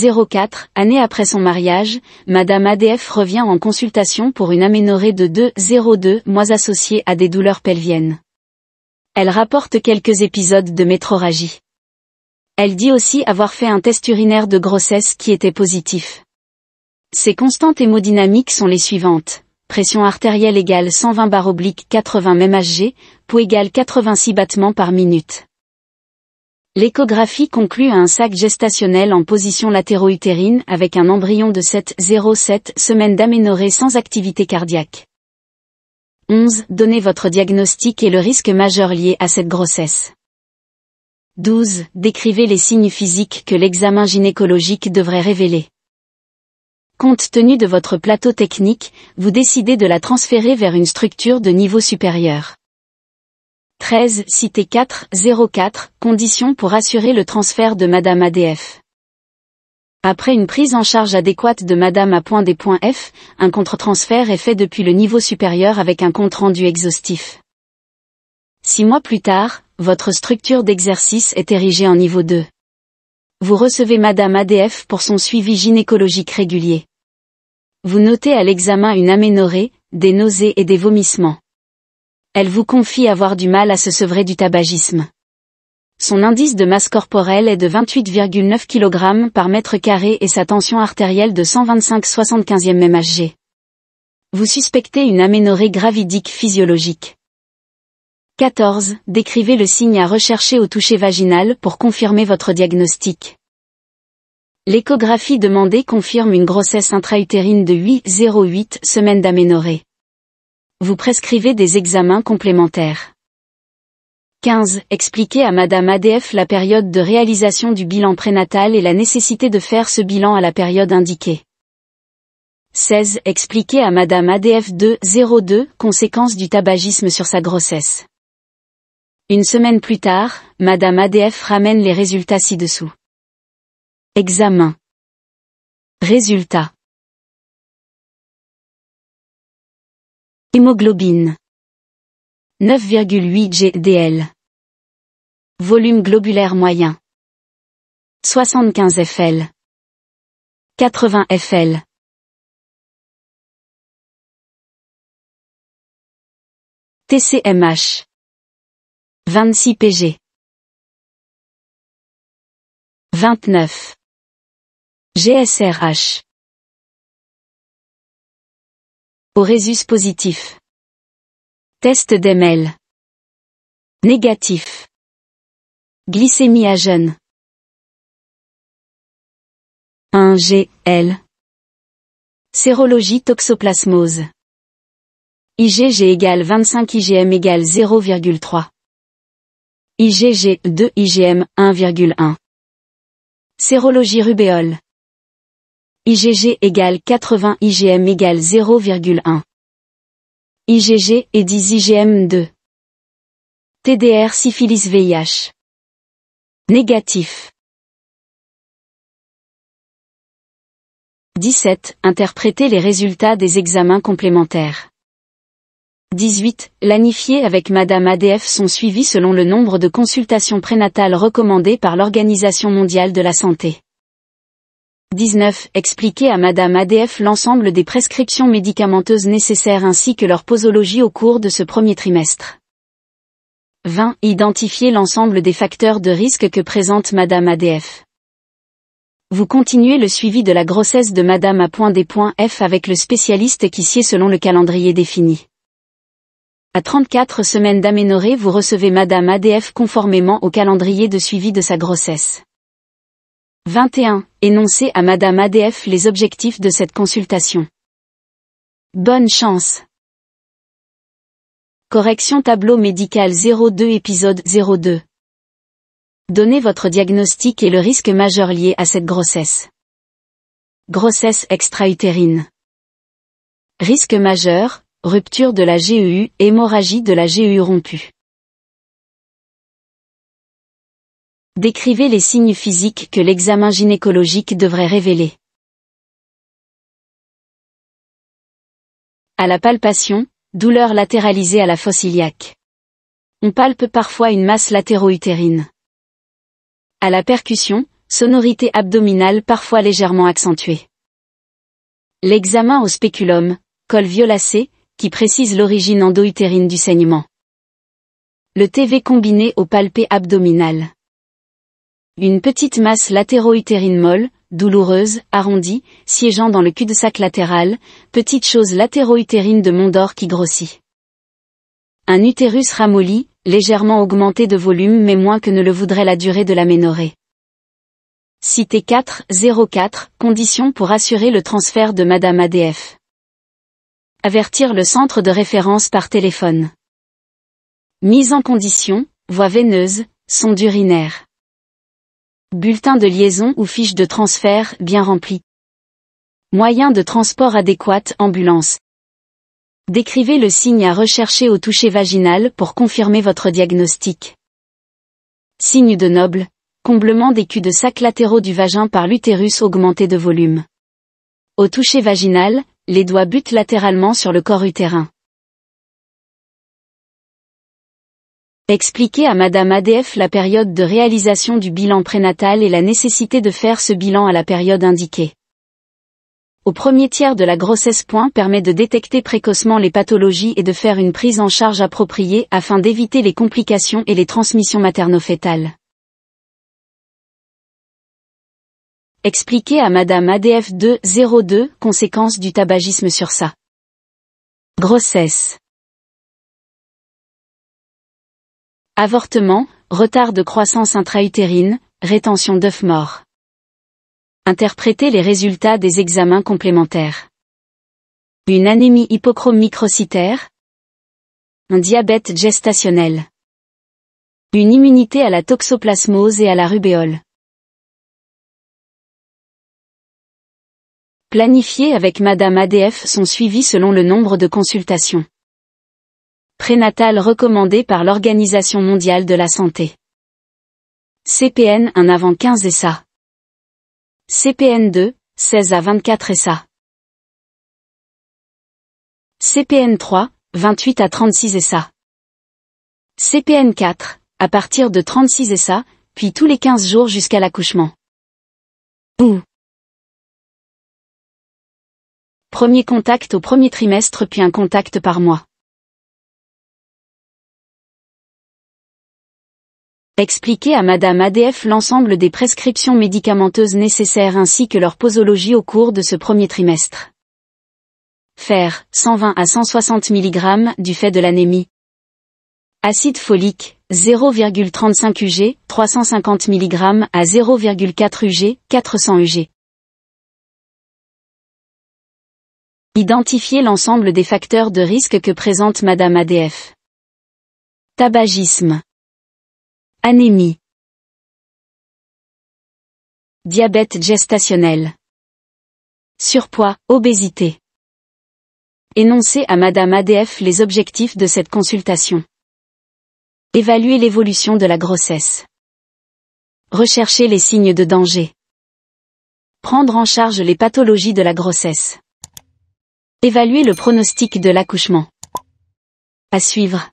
04, année après son mariage, Madame ADF revient en consultation pour une aménorrhée de 2,02 mois associée à des douleurs pelviennes. Elle rapporte quelques épisodes de métrorragie. Elle dit aussi avoir fait un test urinaire de grossesse qui était positif. Ses constantes hémodynamiques sont les suivantes. Pression artérielle égale 120/80 mmHg, pouls égale 86 battements par minute. L'échographie conclut à un sac gestationnel en position latéro-utérine avec un embryon de 7,07 semaines d'aménorrhée sans activité cardiaque. 11. Donnez votre diagnostic et le risque majeur lié à cette grossesse. 12. Décrivez les signes physiques que l'examen gynécologique devrait révéler. Compte tenu de votre plateau technique, vous décidez de la transférer vers une structure de niveau supérieur. 13. Citez 4,04 conditions pour assurer le transfert de Madame ADF. Après une prise en charge adéquate de Madame A.D.F, un contre-transfert est fait depuis le niveau supérieur avec un compte-rendu exhaustif. 6 mois plus tard, votre structure d'exercice est érigée en niveau 2. Vous recevez Madame ADF pour son suivi gynécologique régulier. Vous notez à l'examen une aménorrhée, des nausées et des vomissements. Elle vous confie avoir du mal à se sevrer du tabagisme. Son indice de masse corporelle est de 28,9 kg par mètre carré et sa tension artérielle de 125/75 mmHg. Vous suspectez une aménorrhée gravidique physiologique. 14. Décrivez le signe à rechercher au toucher vaginal pour confirmer votre diagnostic. L'échographie demandée confirme une grossesse intra-utérine de 8,08 semaines d'aménorrhée. Vous prescrivez des examens complémentaires. 15. Expliquez à Madame ADF la période de réalisation du bilan prénatal et la nécessité de faire ce bilan à la période indiquée. 16. Expliquez à Madame ADF 2,02 conséquences du tabagisme sur sa grossesse. Une semaine plus tard, Madame ADF ramène les résultats ci-dessous. Examen. Résultats. Hémoglobine. 9,8 g/dl. Volume globulaire moyen. 75 fl. 80 fl. TCMH. 26 pg. 29. GSRH. Aurésus positif. Test d'Emel. Négatif. Glycémie à jeûne. 1 g/l. Sérologie toxoplasmose. IgG égale 25 IgM égale 0,3. IgG 2 IgM 1,1. Sérologie rubéole. IgG égale 80 IgM égale 0,1. IgG et 10 IgM 2. TDR syphilis VIH. Négatif. 17. Interpréter les résultats des examens complémentaires. 18. Planifier avec Madame ADF son suivi selon le nombre de consultations prénatales recommandées par l'Organisation mondiale de la santé. 19. Expliquer à Madame ADF l'ensemble des prescriptions médicamenteuses nécessaires ainsi que leur posologie au cours de ce premier trimestre. 20. Identifier l'ensemble des facteurs de risque que présente Madame ADF. Vous continuez le suivi de la grossesse de Madame A.D.F avec le spécialiste qui sied selon le calendrier défini. À 34 semaines d'aménorrhée vous recevez Madame ADF conformément au calendrier de suivi de sa grossesse. 21. Énoncez à Madame ADF les objectifs de cette consultation. Bonne chance. Correction tableau médical 02 épisode 02. Donnez votre diagnostic et le risque majeur lié à cette grossesse. Grossesse extra-utérine. Risque majeur, rupture de la GEU, hémorragie de la GEU rompue. Décrivez les signes physiques que l'examen gynécologique devrait révéler. À la palpation, douleur latéralisée à la fosse iliaque. On palpe parfois une masse latéro-utérine. À la percussion, sonorité abdominale parfois légèrement accentuée. L'examen au spéculum, col violacé, qui précise l'origine endo-utérine du saignement. Le TV combiné au palpé abdominal. Une petite masse latéro-utérine molle, douloureuse, arrondie, siégeant dans le cul-de-sac latéral, petite chose latéro-utérine de Mont-d'Or qui grossit. Un utérus ramolli, légèrement augmenté de volume mais moins que ne le voudrait la durée de l'aménorrhée. Cité 404, conditions pour assurer le transfert de Madame ADF. Avertir le centre de référence par téléphone. Mise en condition, voie veineuse, sonde urinaire. Bulletin de liaison ou fiche de transfert bien rempli. Moyen de transport adéquat, ambulance. Décrivez le signe à rechercher au toucher vaginal pour confirmer votre diagnostic. Signe de Noble, comblement des culs-de-sac latéraux du vagin par l'utérus augmenté de volume. Au toucher vaginal, les doigts butent latéralement sur le corps utérin. Expliquez à Madame ADF la période de réalisation du bilan prénatal et la nécessité de faire ce bilan à la période indiquée. Au premier tiers de la grossesse. Permet de détecter précocement les pathologies et de faire une prise en charge appropriée afin d'éviter les complications et les transmissions materno-fétales. Expliquez à Madame ADF 202 conséquences du tabagisme sur sa grossesse. Avortement, retard de croissance intra-utérine, rétention d'œufs morts. Interpréter les résultats des examens complémentaires. Une anémie hypochrome microcytaire. Un diabète gestationnel. Une immunité à la toxoplasmose et à la rubéole. Planifier avec Madame ADF son suivi selon le nombre de consultations. Prénatal recommandé par l'Organisation mondiale de la santé. CPN 1 avant 15 SA. CPN 2, 16 à 24 SA. CPN 3, 28 à 36 SA. CPN 4, à partir de 36 SA, puis tous les 15 jours jusqu'à l'accouchement. Premier contact au premier trimestre puis un contact par mois. Expliquer à Madame ADF l'ensemble des prescriptions médicamenteuses nécessaires ainsi que leur posologie au cours de ce premier trimestre. Fer, 120 à 160 mg du fait de l'anémie. Acide folique, 0,35 UG, 350 mg à 0,4 UG, 400 UG. Identifier l'ensemble des facteurs de risque que présente Madame ADF. Tabagisme. Anémie. Diabète gestationnel. Surpoids, obésité. Énoncer à Madame ADF les objectifs de cette consultation. Évaluer l'évolution de la grossesse. Rechercher les signes de danger. Prendre en charge les pathologies de la grossesse. Évaluer le pronostic de l'accouchement. À suivre.